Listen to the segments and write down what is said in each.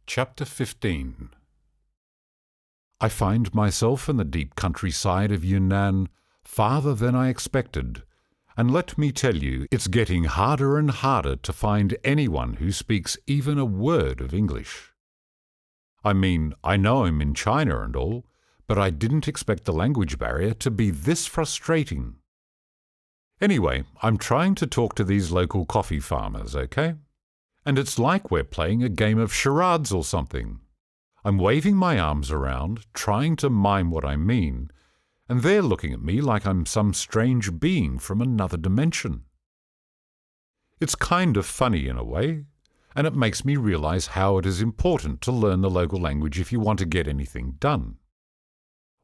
Chapter 15. I find myself in the deep countryside of Yunnan, farther than I expected, and let me tell you, it's getting harder and harder to find anyone who speaks even a word of English. I mean, I know I'm in China and all, but I didn't expect the language barrier to be this frustrating. Anyway, I'm trying to talk to these local coffee farmers, okay? And it's like we're playing a game of charades or something. I'm waving my arms around, trying to mime what I mean, and they're looking at me like I'm some strange being from another dimension. It's kind of funny in a way, and it makes me realize how it is important to learn the local language if you want to get anything done.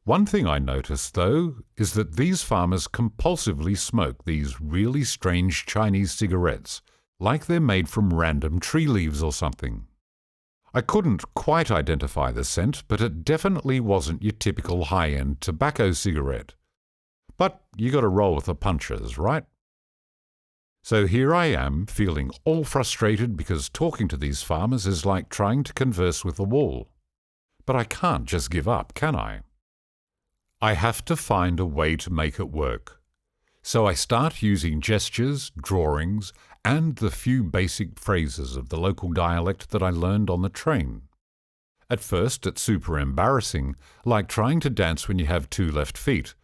One thing I noticed, though, is that these farmers compulsively smoke these really strange Chinese cigarettes, like they're made from random tree leaves or something. I couldn't quite identify the scent, but it definitely wasn't your typical high-end tobacco cigarette. But you got to roll with the punches, right? So here I am, feeling all frustrated because talking to these farmers is like trying to converse with a wall. But I can't just give up, can I? I have to find a way to make it work. So I start using gestures, drawings, and the few basic phrases of the local dialect that I learned on the train. At first it's super embarrassing, like trying to dance when you have two left feet,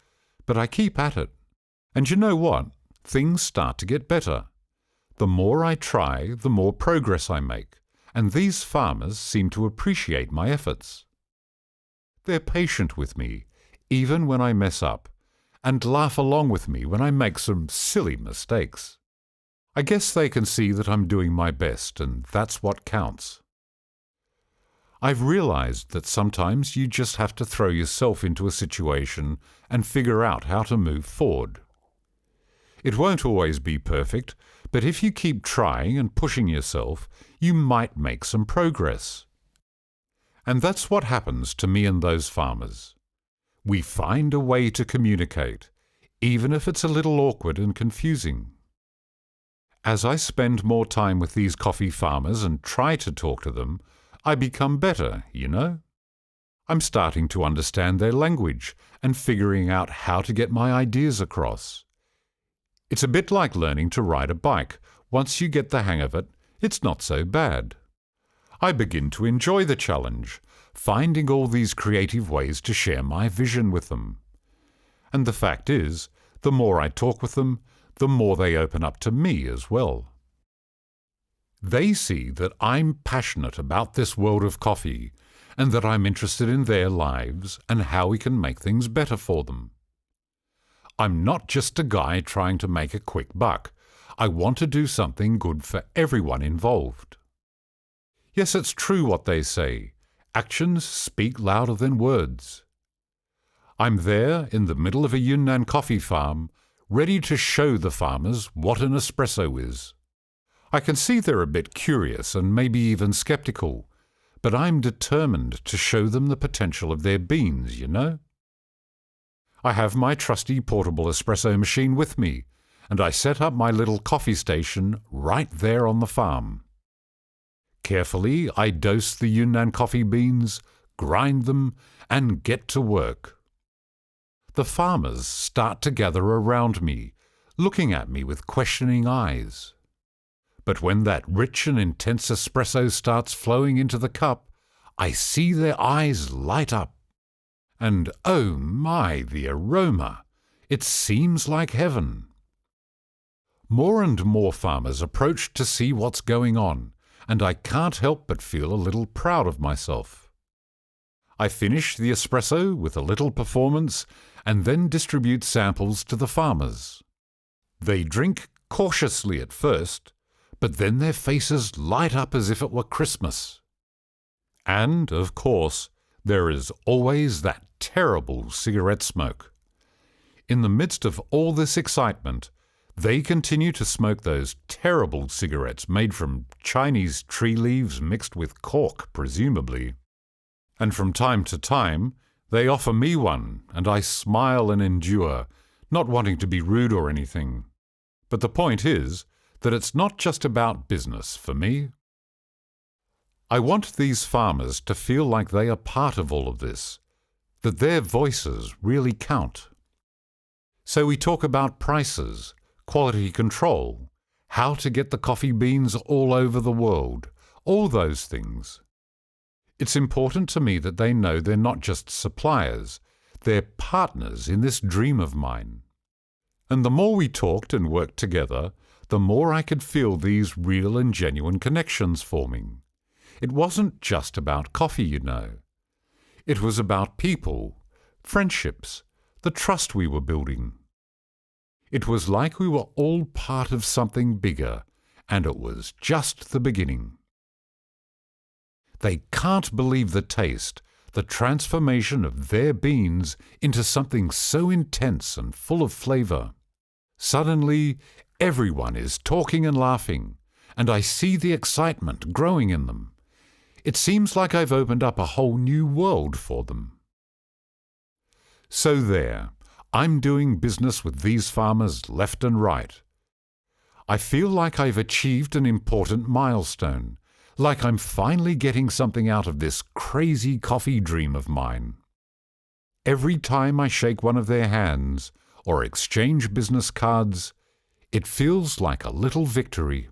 but I keep at it. And you know what? Things start to get better. The more I try, the more progress I make, and these farmers seem to appreciate my efforts. They're patient with me, even when I mess up, and laugh along with me when I make some silly mistakes. I guess they can see that I'm doing my best, and that's what counts. I've realized that sometimes you just have to throw yourself into a situation and figure out how to move forward. It won't always be perfect, but if you keep trying and pushing yourself, you might make some progress. And that's what happens to me and those farmers. We find a way to communicate, even if it's a little awkward and confusing. As I spend more time with these coffee farmers and try to talk to them, I become better, you know? I'm starting to understand their language and figuring out how to get my ideas across. It's a bit like learning to ride a bike. Once you get the hang of it, it's not so bad. I begin to enjoy the challenge, finding all these creative ways to share my vision with them. And the fact is, the more I talk with them, the more they open up to me as well. They see that I'm passionate about this world of coffee and that I'm interested in their lives and how we can make things better for them. I'm not just a guy trying to make a quick buck. I want to do something good for everyone involved. Yes, it's true what they say. Actions speak louder than words. I'm there in the middle of a Yunnan coffee farm, ready to show the farmers what an espresso is. I can see they're a bit curious and maybe even skeptical, but I'm determined to show them the potential of their beans, you know? I have my trusty portable espresso machine with me, and I set up my little coffee station right there on the farm. Carefully, I dose the Yunnan coffee beans, grind them, and get to work. The farmers start to gather around me, looking at me with questioning eyes. But when that rich and intense espresso starts flowing into the cup, I see their eyes light up. And oh my, the aroma! It seems like heaven. More and more farmers approach to see what's going on, and I can't help but feel a little proud of myself. I finish the espresso with a little performance and then distribute samples to the farmers. They drink cautiously at first, but then their faces light up as if it were Christmas. And, of course, there is always that terrible cigarette smoke. In the midst of all this excitement, they continue to smoke those terrible cigarettes made from Chinese tree leaves mixed with cork, presumably. And from time to time, they offer me one, and I smile and endure, not wanting to be rude or anything. But the point is that it's not just about business for me. I want these farmers to feel like they are part of all of this, that their voices really count. So we talk about prices, quality control, how to get the coffee beans all over the world, all those things. It's important to me that they know they're not just suppliers, they're partners in this dream of mine. And the more we talked and worked together, the more I could feel these real and genuine connections forming. It wasn't just about coffee, you know. It was about people, friendships, the trust we were building. It was like we were all part of something bigger, and it was just the beginning. They can't believe the taste, the transformation of their beans into something so intense and full of flavor. Suddenly, everyone is talking and laughing, and I see the excitement growing in them. It seems like I've opened up a whole new world for them. So there, I'm doing business with these farmers left and right. I feel like I've achieved an important milestone, like I'm finally getting something out of this crazy coffee dream of mine. Every time I shake one of their hands or exchange business cards, it feels like a little victory.